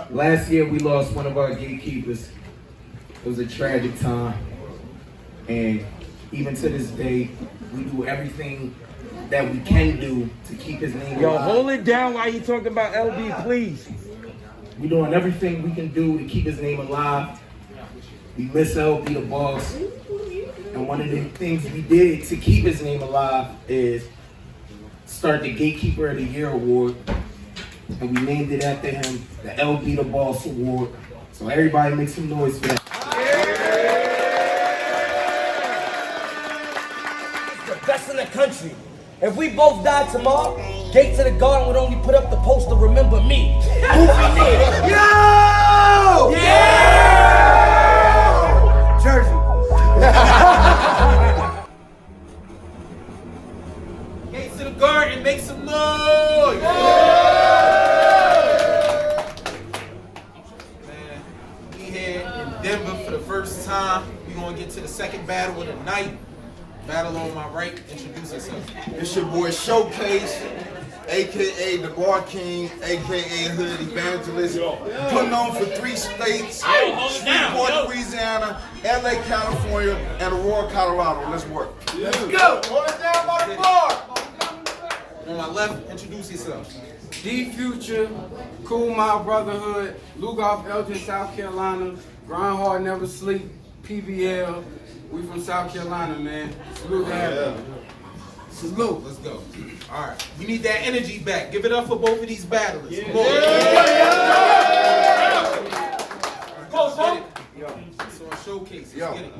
Last year we lost one of our gatekeepers. It was a tragic time. And even to this day, we do everything that we can do to keep his name alive. Yo, hold it down while you talk about LB, please. We're doing everything we can do to keep his name alive. We miss LB the boss. And one of the things we did to keep his name alive is start the Gatekeeper of the Year Award. And we named it after him, the LB the Boss Award. So everybody make some noise for that. The best in the country. If we both died tomorrow, Gates of the Garden would only put up the poster, remember me. Goofy nigga. Yo! Yeah! Jersey. Gates of the Garden, make some noise! Man, we here in Denver for the first time. We're gonna get to the second battle of the night. Battle on my right, introduce yourself. It's your boy Shocace, aka the Bar King, aka Hood Evangelist. Putting on for 3 states: Shreveport, Louisiana, LA, California, and Aurora, Colorado. Let's work. Let's go! Hold it down by the bar! On my left, introduce yourself. D Future, Cool Mile Brotherhood, Lugoff Elgin, South Carolina, Grind Hard Never Sleep, PBL. We from South Carolina, man. Salute to everybody. Salute. Let's go. All right. We need that energy back. Give it up for both of these battlers. Come on. Let's get it. So a showcase. Let's get it.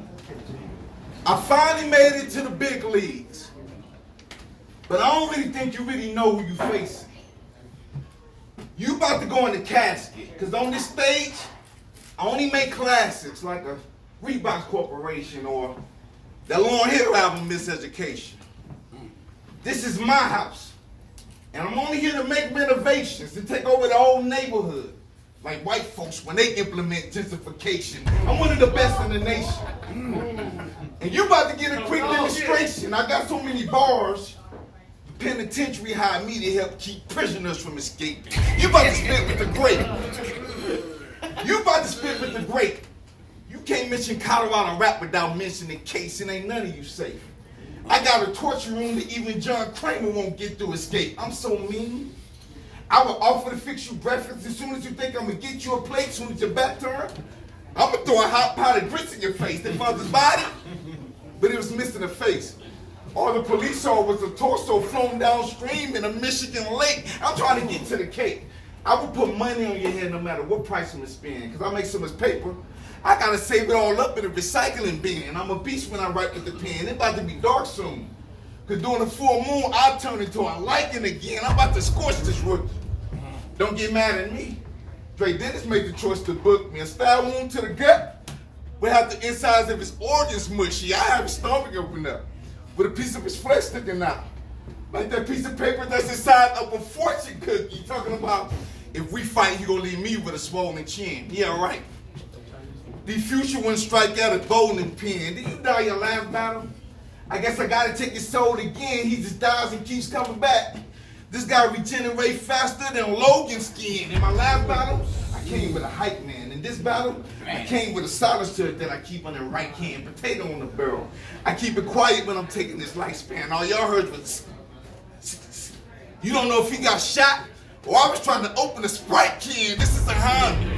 I finally made it to the big leagues, but I don't really think you really know who you facing. You about to go in the casket, because on this stage, I only make classics like a Reebok Corporation or that Lauryn Hill album, Miseducation. This is my house, and I'm only here to make renovations, to take over the whole neighborhood, like white folks when they implement gentrification. I'm one of the best in the nation. And you about to get a quick demonstration. I got so many bars, the penitentiary hired me to help keep prisoners from escaping. You about to spit with the great. You about to spit with the great. You can't mention Colorado rap without mentioning Case, and ain't none of you safe. I got a torture room that even John Kramer won't get through escape. I'm so mean. I will offer to fix you breakfast as soon as you think I'm gonna get you a plate, as soon as your back turn. I'm gonna throw a hot pot of grits in your face. They found his body, but it was missing a face. All the police saw was a torso flown downstream in a Michigan lake. I'm trying to get to the cake. I will put money on your head no matter what price I'm gonna spend, because I make so much paper. I gotta save it all up in a recycling bin. I'm a beast when I write with the pen. It's about to be dark soon. Cause during the full moon, I'll turn into a lichen again. I'm about to scorch this rookie. Don't get mad at me. Dre Dennis made the choice to book me. A stab wound to the gut will have the insides of his organs mushy. I have his stomach open up with a piece of his flesh sticking out. Like that piece of paper that's inside of a fortune cookie. Talking about, if we fight, you gonna leave me with a swollen chin. Yeah, right. The future one strike out a bowling pin. Did you die your last battle? I guess I gotta take his soul again. He just dies and keeps coming back. This guy regenerates faster than Logan's skin. In my last battle, I came with a hype man. In this battle, I came with a silencer that I keep on the right hand, potato on the barrel. I keep it quiet when I'm taking this lifespan. All y'all heard was, you don't know if he got shot or I was trying to open a Sprite can. This is a Honda.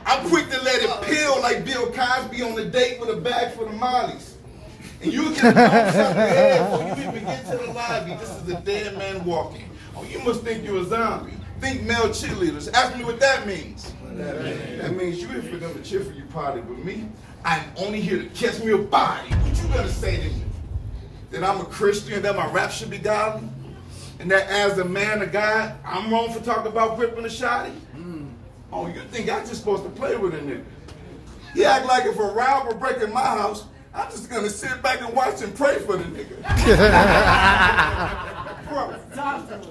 I'm quick to let it peel like Bill Cosby on a date with a bag full of mollies. And you get a shot in the head before you even get to the lobby. This is a dead man walking. Oh, you must think you're a zombie. Think male cheerleaders. Ask me what that means. That means you here for them to cheer for you party with me. I'm only here to catch me a body. What you gonna say to me? That I'm a Christian, that my rap should be godly? And that as a man of God, I'm wrong for talking about whipping a shotty? Oh, you think I'm just supposed to play with a nigga? He act like if a robber break in my house, I'm just gonna sit back and watch and pray for the nigga. Bro,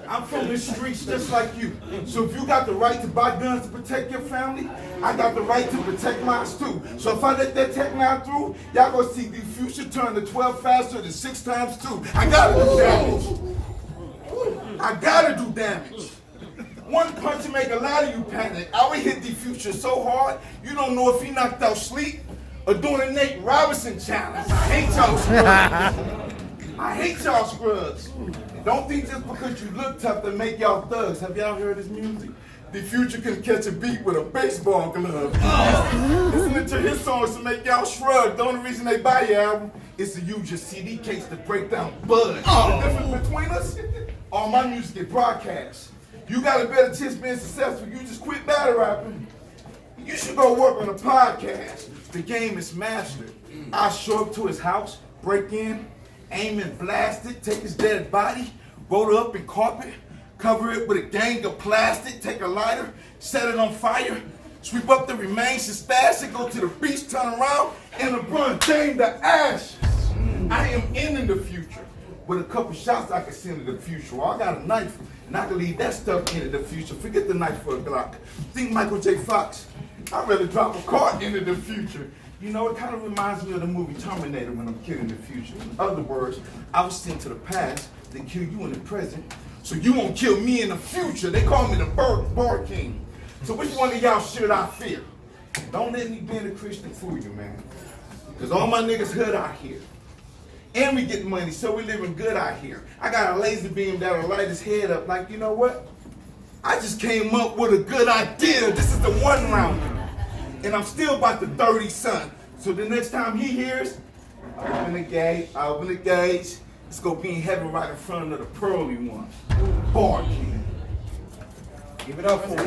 I'm from the streets just like you. So if you got the right to buy guns to protect your family, I got the right to protect mine too. So if I let that tech 9 through, y'all gonna see the future turn to 12 faster than 6 times 2. I gotta do damage. I gotta do damage. One punch will make a lot of you panic. I would hit the future so hard, you don't know if he knocked out sleep or doing a Nate Robinson challenge. I hate y'all scrubs. I hate y'all scrubs. And don't think just because you look tough to make y'all thugs. Have y'all heard his music? The future can catch a beat with a baseball glove. Listening to his songs to make y'all shrug. The only reason they buy your album is to use your CD case to break down Bud. The difference between us, all my music get broadcast. You got a better chance being successful. You just quit battle rapping. You should go work on a podcast. The game is mastered. I show up to his house, break in, aim and blast it, take his dead body, roll it up in carpet, cover it with a gang of plastic, take a lighter, set it on fire, sweep up the remains and stash it, go to the beach, turn around, and LeBron James the ashes. I am in the future. With a couple shots I can send to the future. Well, I got a knife, and I can leave that stuff into the future. Forget the knife for a Glock. Think Michael J. Fox. I'd rather drop a car into the future. You know, it kind of reminds me of the movie Terminator when I'm killing the future. In other words, I was sent to the past, then kill you in the present, so you won't kill me in the future. They call me the Bar King. So which one of y'all should I fear? Don't let me being a Christian fool you, man. Because all my niggas hood out here. And we get money, so we living good out here. I got a laser beam that'll light his head up like, you know what? I just came up with a good idea. This is the one rounder. And I'm still about to 30 son. So the next time he hears, I open the gate, it's gonna be in heaven right in front of the pearly one. Bar King. Give it up for him.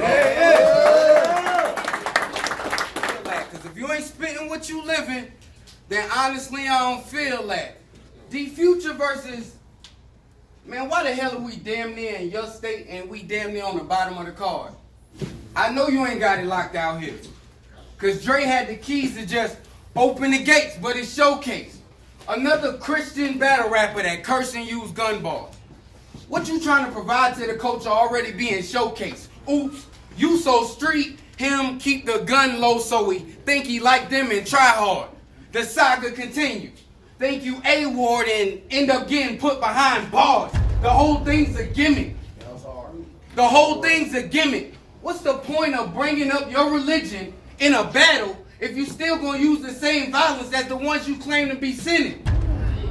Because if you ain't spitting what you living, then honestly I don't feel that. The future versus, man, why the hell are we damn near in your state and we damn near on the bottom of the card? I know you ain't got it locked out here. Because Dre had the keys to just open the gates, but it's Shocace. Another Christian battle rapper that curse and use gun bars. What you trying to provide to the culture already being Shocace? Oops, you so street, him keep the gun low so he think he like them and try hard. The saga continues. Think you A-Ward and end up getting put behind bars. The whole thing's a gimmick. The whole thing's a gimmick. What's the point of bringing up your religion in a battle if you still gonna use the same violence as the ones you claim to be sinning?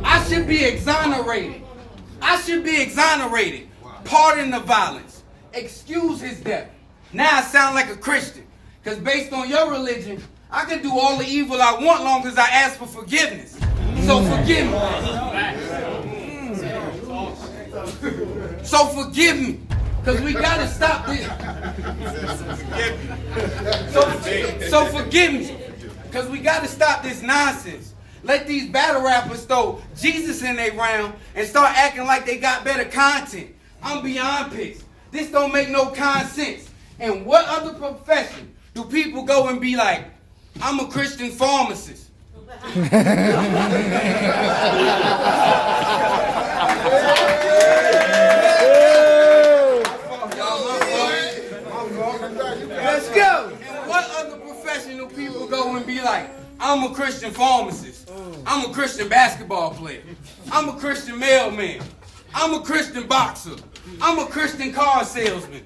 I should be exonerated. I should be exonerated. Pardon the violence. Excuse his death. Now I sound like a Christian. Because based on your religion, I can do all the evil I want long as I ask for forgiveness. So forgive me. So forgive me. Because we got to stop this. So forgive me. Because we got to stop this nonsense. Let these battle rappers throw Jesus in their round and start acting like they got better content. I'm beyond pissed. This don't make no sense. And what other profession do people go and be like, I'm a Christian pharmacist? Let's go. And what other professional people go and be like, I'm a Christian pharmacist. I'm a Christian basketball player. I'm a Christian mailman. I'm a Christian boxer. I'm a Christian car salesman.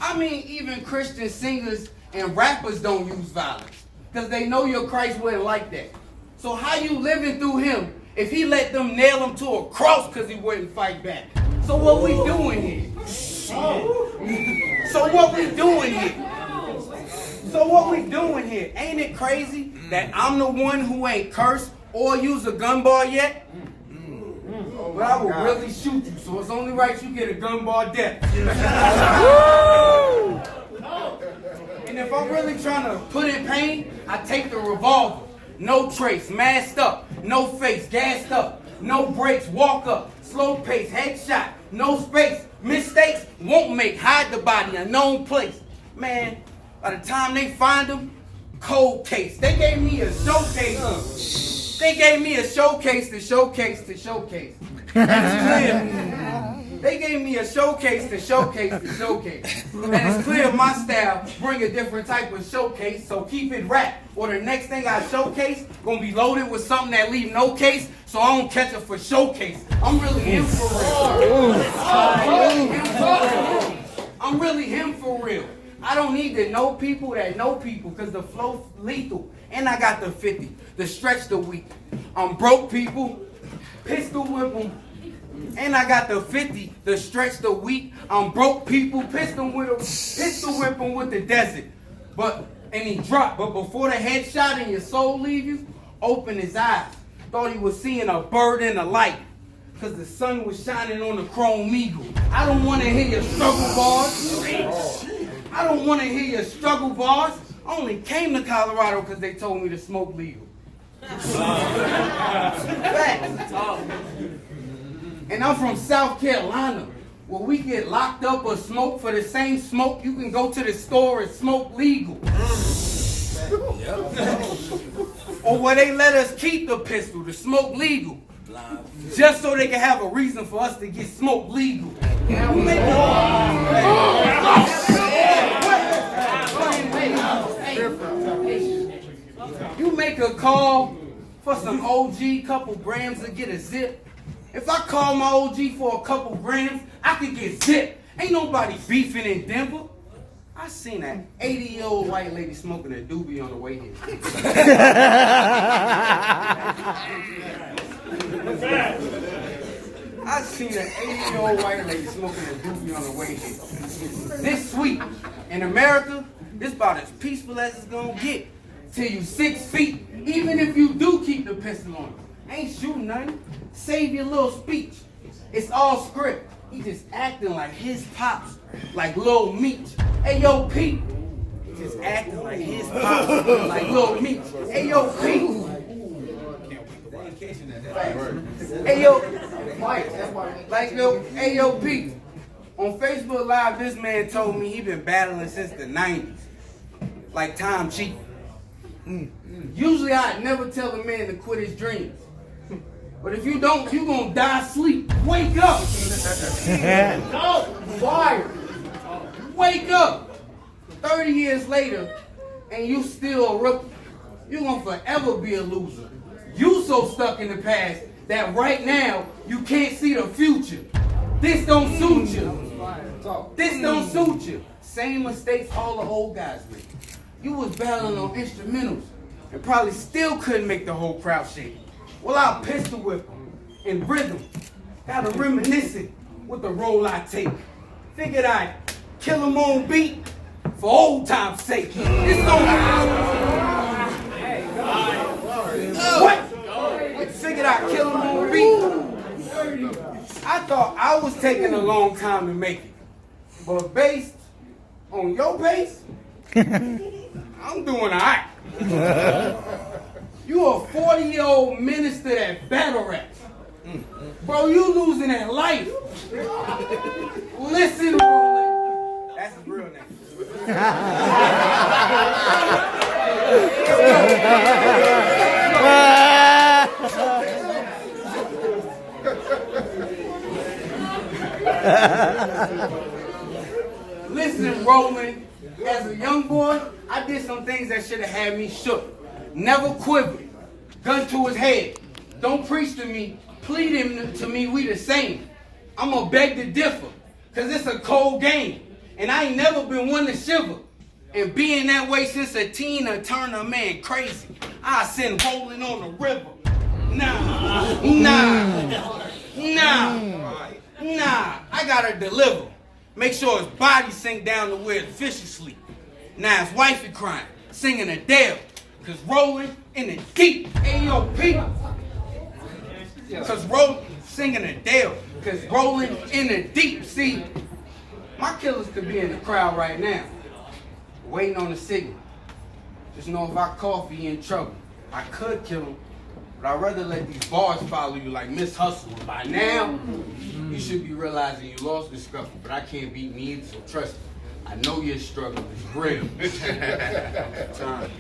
I mean, even Christian singers and rappers don't use violence because they know your Christ wouldn't like that. So how you living through him if he let them nail him to a cross because he wouldn't fight back? So what we doing here? So what we doing here? Ain't it crazy that I'm the one who ain't cursed or used a gun bar yet? But I will really shoot you, so it's only right you get a gun bar death. And if I'm really trying to put in pain, I take the revolver. No trace, masked up, no face, gassed up, no brakes, walk up, slow pace, headshot, no space, mistakes won't make, hide the body, a known place. Man, by the time they find him, cold case. They gave me a showcase. They gave me a showcase to showcase to showcase. It's clear. They gave me a showcase to showcase to showcase. And it's clear my style bring a different type of showcase, so keep it rap. Or the next thing I showcase gonna be loaded with something that leave no case, so I don't catch it for showcase. I'm really in for real. I'm really him for real. I don't need to know people that know people, cause the flow lethal. And I got the 50 to stretch the weak. I'm broke people, pistol whip 'em. And I got the 50 to stretch the weak. I'm broke people, pistol whip 'em with the desert. And he dropped, but before the headshot and your soul leave you, open his eyes. Thought he was seeing a bird in the light, cause the sun was shining on the chrome eagle. I don't wanna hear your struggle bars. I don't wanna hear your struggle bars. I only came to Colorado cause they told me to smoke legal. Facts. And I'm from South Carolina, where we get locked up or smoke for the same smoke. You can go to the store and smoke legal. Or where they let us keep the pistol to smoke legal, just so they can have a reason for us to get smoked legal. You make a call for some OG, couple grams to get a zip. If I call my OG for a couple grams, I could get zipped. Ain't nobody beefing in Denver. I seen an 80-year-old white lady smoking a doobie on the way here. I seen an 80-year-old white lady smoking a doobie on the way here. This sweet. In America, this about as peaceful as it's gonna get. Till you 6 feet, even if you do keep the pistol on him. Ain't shooting nothing. Save your little speech. It's all script. He just acting like his pops, like Lil Meech. Hey, yo, Pete. He just acting like his pops, like Lil Meech. Hey, yo, Pete. Hey, yo, like, yo, hey, yo, Pete. On Facebook Live, this man told me he been battling since the 90s. Like Tom Cheek. Usually I'd never tell a man to quit his dreams. But if you don't, you gonna die asleep. Wake up! Oh, fire! Wake up! 30 years later, and you still a rookie. You gonna forever be a loser. You so stuck in the past that right now you can't see the future. This don't suit you. This don't suit you. Same mistakes all the old guys make. You was battling on instrumentals and probably still couldn't make the whole crowd shake. Well, I'll pistol whip them in rhythm. Gotta reminisce it with the role I take. Figured I'd kill them on beat for old time's sake. It's What? Figured I'd kill them on beat. I thought I was taking a long time to make it. But based on your pace, I'm doing all right. You a 40-year-old minister that battle raps. Bro, you losing that life. Listen, Roland. That's his real name. Listen, Roland. As a young boy, I did some things that should have had me shook. Never quivered. Gun to his head. Don't preach to me. Plead him to me, we the same. I'm gonna beg to differ, cause it's a cold game. And I ain't never been one to shiver. And being that way since a teen to turn a man crazy. I send rolling on the river. Nah. I gotta deliver. Make sure his body sink down to where the fishes sleep. Now his wifey crying, singing Adele, cause rolling in the deep. Hey, yo, people. Cause singing Adele, cause rolling in the deep. See, my killers could be in the crowd right now, waiting on the signal. Just know if I cough, he in trouble. I could kill him, but I'd rather let these bars follow you like Miss Hustle. By now, you should be realizing you lost the scuffle, but I can't beat me either, so trust me. I know your struggle is real. Time.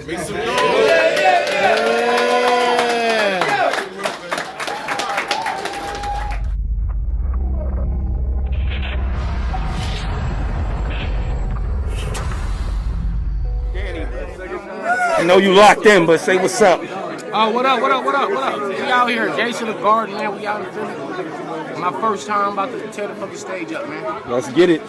Make some I know you locked in, but say what's up. What up? We out here, Jason the Garden, man. We out here. My first time about to tear the fucking stage up, man. Let's get it.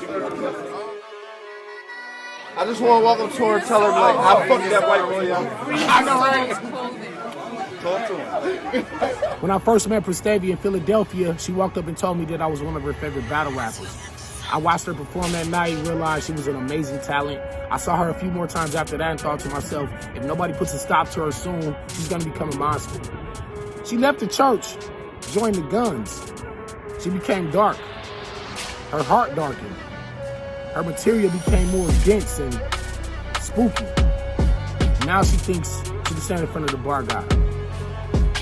I just want to walk up to her and tell her, like, I fucked that white boy up. I know, right? Talk to her. When I first met Prestavia in Philadelphia, she walked up and told me that I was one of her favorite battle rappers. I watched her perform that night and realized she was an amazing talent. I saw her a few more times after that and thought to myself, if nobody puts a stop to her soon, she's gonna become a monster. She left the church, joined the guns. She became dark. Her heart darkened. Her material became more dense and spooky. Now she thinks she can stand in front of the bar god.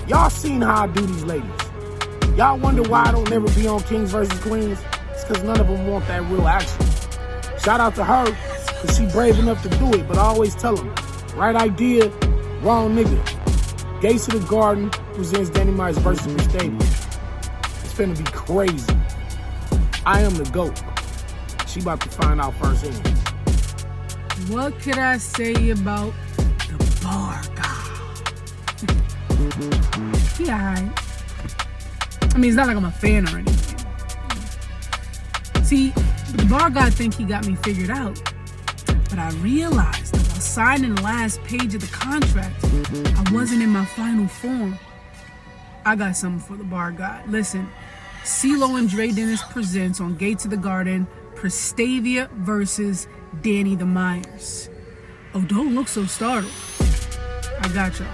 Y'all seen how I do these ladies. Y'all wonder why I don't never be on Kings vs. Queens? It's because none of them want that real action. Shout out to her, because she brave enough to do it, but I always tell them, right idea, wrong nigga. Gates of the Garden presents Danny Myers versus Prestavia. It's finna be crazy. I am the GOAT. She about to find out firsthand. What could I say about the bar god? Yeah, I mean, it's not like I'm a fan or anything. See, the bar god think he got me figured out. But I realized that while signing the last page of the contract, I wasn't in my final form. I got something for the bar god. Listen, CeeLo and Dre Dennis presents on Gates of the Garden, Prestavia versus Danny the Myers. Oh, don't look so startled. I got y'all.